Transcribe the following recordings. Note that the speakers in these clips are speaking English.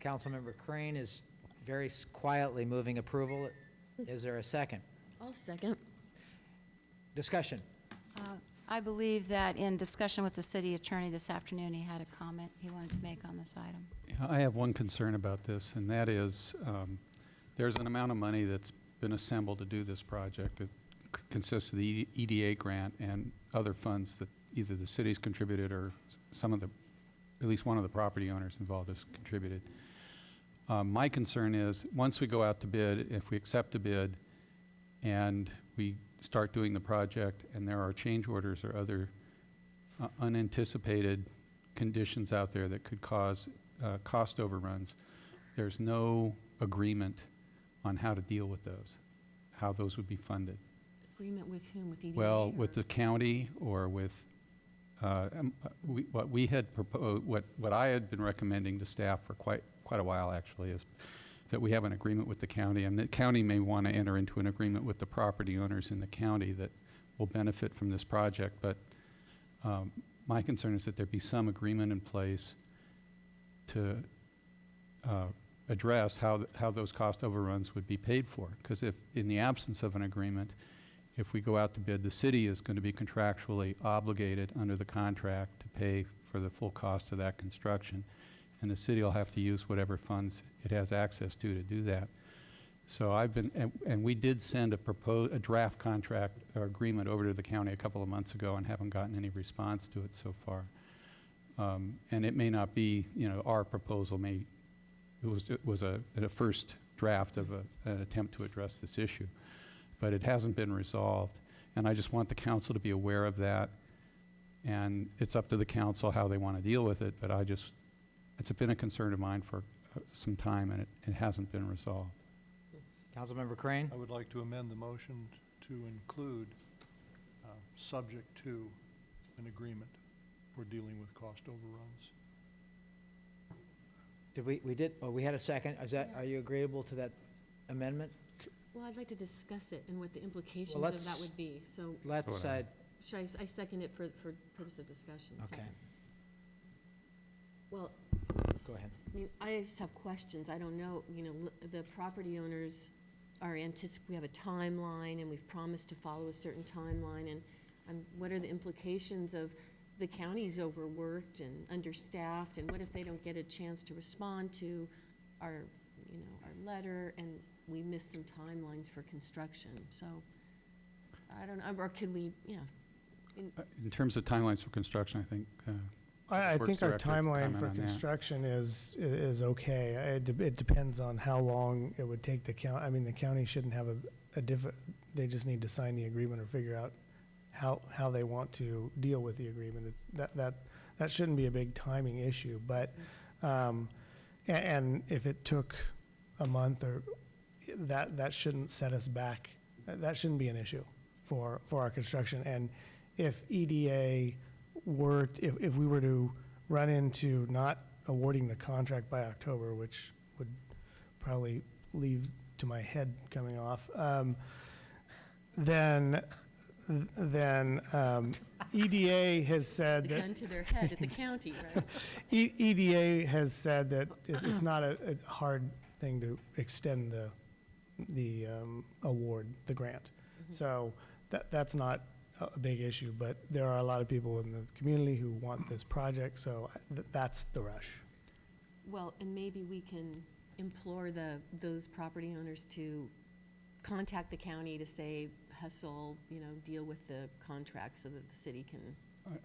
Councilmember Crane is very quietly moving approval. Is there a second? I'll second. Discussion. I believe that in discussion with the city attorney this afternoon, he had a comment he wanted to make on this item. Yeah, I have one concern about this, and that is there's an amount of money that's been assembled to do this project. It consists of the EDA grant and other funds that either the city's contributed or at least one of the property owners involved has contributed. My concern is once we go out to bid, if we accept a bid and we start doing the project and there are change orders or other unanticipated conditions out there that could cause cost overruns, there's no agreement on how to deal with those, how those would be funded. Agreement with whom? With EDA? Well, with the county or with what we had proposed, what I had been recommending to staff for quite a while actually is that we have an agreement with the county, and the county may want to enter into an agreement with the property owners in the county that will benefit from this project. But my concern is that there be some agreement in place to address how those cost overruns would be paid for. Because if, in the absence of an agreement, if we go out to bid, the city is going to be contractually obligated under the contract to pay for the full cost of that construction. And the city will have to use whatever funds it has access to do that. So I've been, and we did send a draft contract or agreement over to the county a couple of months ago and haven't gotten any response to it so far. And it may not be, our proposal it was a first draft of an attempt to address this issue, but it hasn't been resolved. And I just want the council to be aware of that. And it's up to the council how they want to deal with it, but it's been a concern of mine for some time, and it hasn't been resolved. Councilmember Crane? I would like to amend the motion to include subject to an agreement for dealing with cost overruns. We had a second. Are you agreeable to that amendment? Well, I'd like to discuss it and what the implications Well, of that would be. So Let's, should I second it for purpose of discussion? okay, Second. Well, go ahead. I mean, I just have questions. I don't know, the property owners we have a timeline, and we've promised to follow a certain timeline, and what are the implications of the county's overworked and understaffed, and what if they don't get a chance to respond to our letter, and we miss some timelines for construction? So, I don't know, or can we, In terms of timelines for construction, I think I Works think our Director timeline comment for on that. construction is okay. It depends on how long it would take the county. I mean, the county shouldn't have they just need to sign the agreement or figure out how they want to deal with the agreement. That shouldn't be a big timing issue. But and if it took a month or that shouldn't set us back. That shouldn't be an issue for our construction. And if EDA if we were to run into not awarding the contract by October, which would probably leave to my head coming off, then EDA has said the that gun to their head at the county, right? EDA has said that it's not a hard thing to extend the award, the grant. Mm-hmm. So that's not a big issue, but there are a lot of people in the community who want this project, so that's the rush. Well, and maybe we can implore those property owners to contact the county to say, hustle, deal with the contract so that the city can.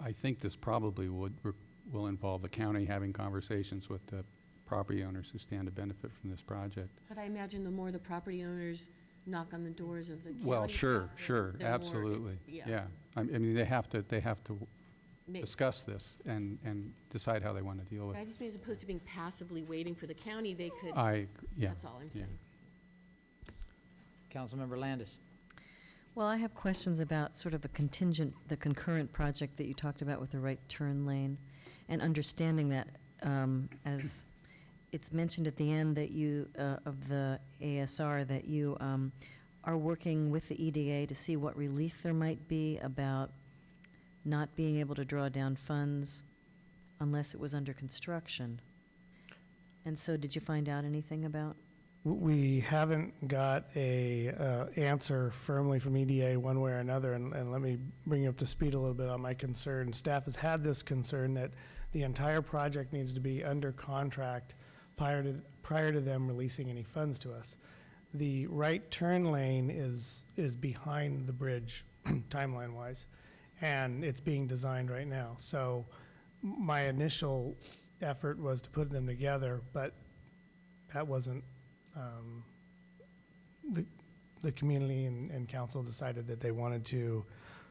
I think this probably will involve the county having conversations with the property owners who stand to benefit from this project. But I imagine the more the property owners knock on the doors of the county. Well, sure, absolutely. Yeah. I mean, they have to discuss this and decide how they want to deal with it. I just mean as opposed to being passively waiting for the county, they could, Yeah. that's all I'm saying. Councilmember Landis. Well, I have questions about sort of the concurrent project that you talked about with the right turn lane, and understanding that as it's mentioned at the end that you, of the ASR, that you are working with the EDA to see what relief there might be about not being able to draw down funds unless it was under construction. And so did you find out anything about? We haven't got a answer firmly from EDA one way or another, and let me bring you up to speed a little bit on my concern. Staff has had this concern that the entire project needs to be under contract prior to them releasing any funds to us. The right turn lane is behind the bridge, timeline-wise, and it's being designed right now. So my initial effort was to put them together, but that wasn't, the community and council decided that they wanted to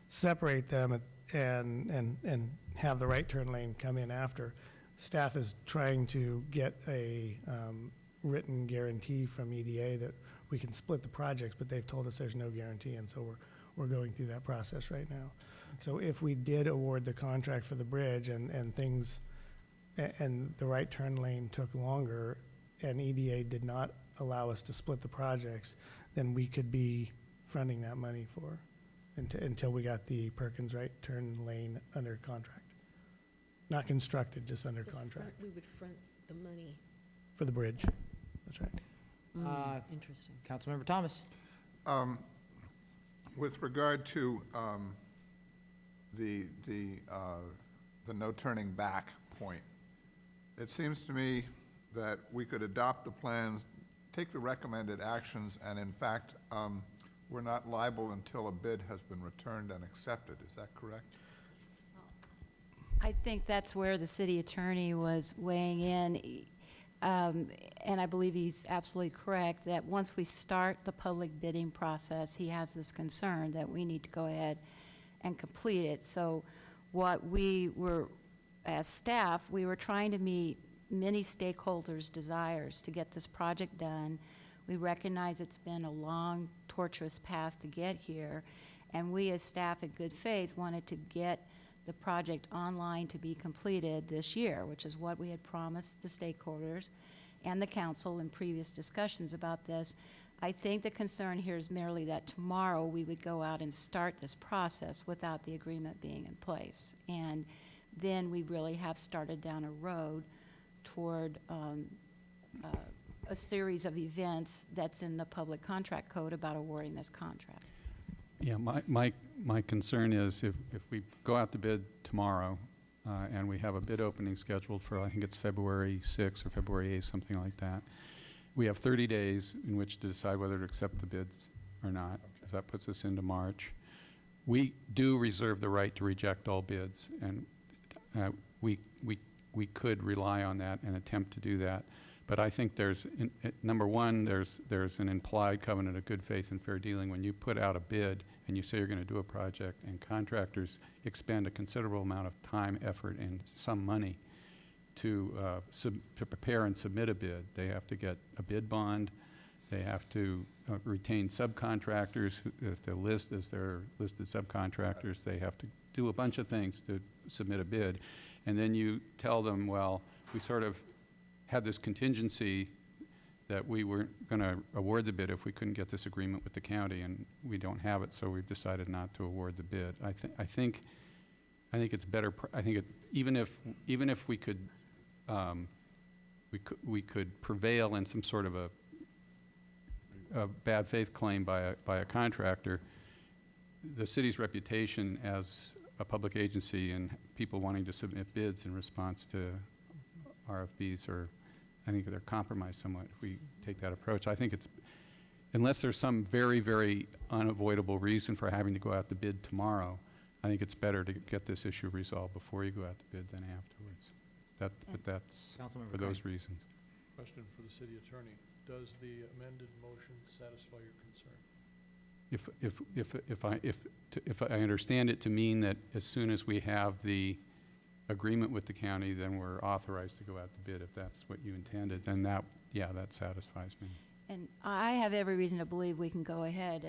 separate them and have the right turn lane come in after. Staff is trying to get a written guarantee from EDA that we can split the projects, but they've told us there's no guarantee, and so we're going through that process right now. So if we did award the contract for the bridge and things, and the right turn lane took longer, and EDA did not allow us to split the projects, then we could be fronting that money for, until we got the Perkins right turn lane under contract. Not constructed, just under contract, We would front the money. for the bridge. That's right. Interesting. Councilmember Thomas. With regard to the no turning back point, it seems to me that we could adopt the plans, take the recommended actions, and in fact, we're not liable until a bid has been returned and accepted. Is that correct? I think that's where the city attorney was weighing in. And I believe he's absolutely correct that once we start the public bidding process, he has this concern that we need to go ahead and complete it. So what we were, as staff, we were trying to meet many stakeholders' desires to get this project done. We recognize it's been a long, tortuous path to get here, and we as staff in good faith wanted to get the project online to be completed this year, which is what we had promised the stakeholders and the council in previous discussions about this. I think the concern here is merely that tomorrow we would go out and start this process without the agreement being in place. And then we really have started down a road toward a series of events that's in the public contract code about awarding this contract. Yeah, my concern is if we go out to bid tomorrow, and we have a bid opening scheduled for, I think it's February 6th or February 8th, something like that, we have 30 days in which to decide whether to accept the bids or not. So that puts us into March. We do reserve the right to reject all bids, and we could rely on that and attempt to do that. But I think there's, number one, there's an implied covenant of good faith and fair dealing when you put out a bid and you say you're going to do a project, and contractors expend a considerable amount of time, effort, and some money to prepare and submit a bid. They have to get a bid bond. They have to retain subcontractors if they're listed as their listed subcontractors. They have to do a bunch of things to submit a bid. And then you tell them, well, we sort of had this contingency that we weren't going to award the bid if we couldn't get this agreement with the county, and we don't have it, so we've decided not to award the bid. I think it's better. I think even if we could prevail in some sort of a bad faith claim by a contractor, the city's reputation as a public agency and people wanting to submit bids in response to RFPs I think they're compromised somewhat if we take that approach. I think it's, unless there's some very, very unavoidable reason for having to go out to bid tomorrow, I think it's better to get this issue resolved before you go out to bid than afterwards. But that's Councilmember for those reasons. Question for the city attorney. Does the amended motion satisfy your concern? If I understand it to mean that as soon as we have the agreement with the county, then we're authorized to go out to bid, if that's what you intended, then that satisfies me. And I have every reason to believe we can go ahead